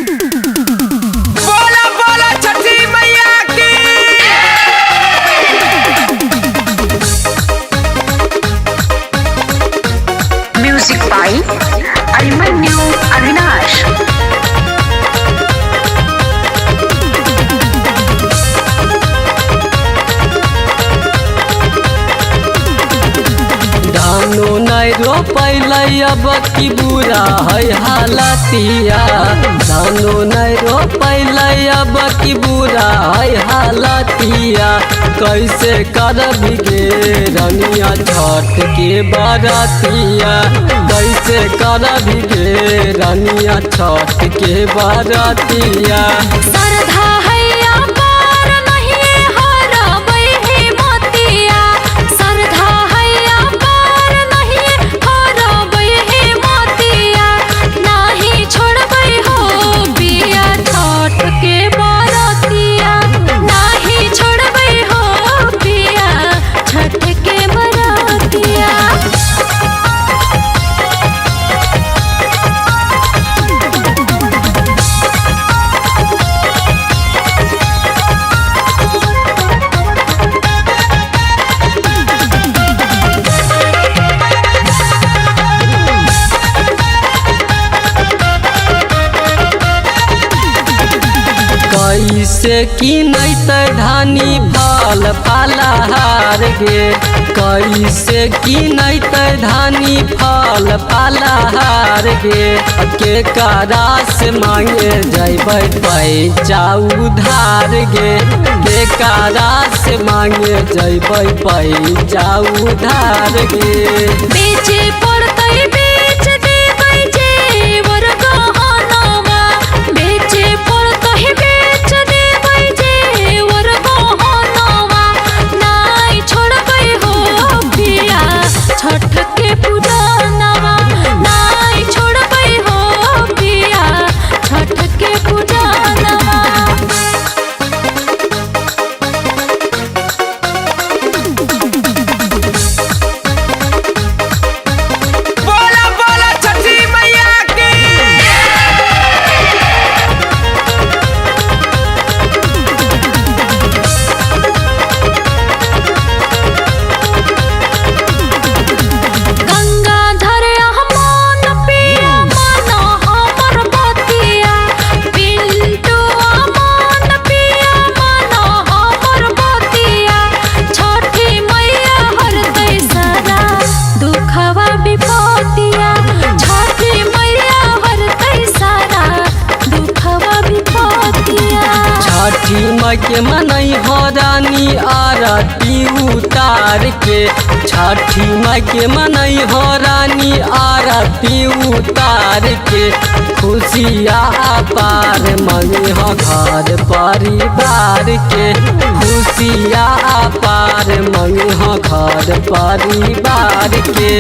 बोला बोला छठी मैया की। Music by Abhimanyu Avinash. धानो नहीं रोपैलै अब की बुरा है हालतिया। धानो नहीं रोपैलै अब की बुरा है हालतिया। कैसे करबी गे रनिया छठ के बरतिया। कैसे करबी गे रनिया छठ के बरतिया। सरधा हैया पार नहीं हरबै हे मोतिया। सरधा हैया पार नहीं हरबै हे मोतिया। नाही छोड़बै हो पिया छठ के बरतिया। नाही छोड़बै हो पिया छठ के बरतिया। कैसे कीनैते धानी फल फलहार गे। कैसे कीनैते धानी फल फलहार गे। के करा से मांगे जैबै पैसा उधार गे। के करा से मांगे जैबै पैसा उधार गे। बेचे पड़तै बेच देबै जेवर गहनवा। बेचे पड़तै बेच देबै जेवर गहनवा। नाई छोड़बै हो पिया छठ के पूजनवा। नाई छोड़बै हो पिया छठ के पूजनवा। बोला बोला छठी मैया की। गंगाधर अहमान पिया मन हमर बतिया। पिंटू अहमान पिया मन हमर बतिया। छठी मैया हरतै सारा दुखवा विपतिया। छठी मैया हरतै सारा दुखवा विपतिया। छठी माई के मनई हो रानी आरती उतार के। छठी माई के मनई हो रानी आरती उतार के। खुशिया पार मंगी हो घर परिवार के। खुशिया पार मंगी हो घर परिवार के।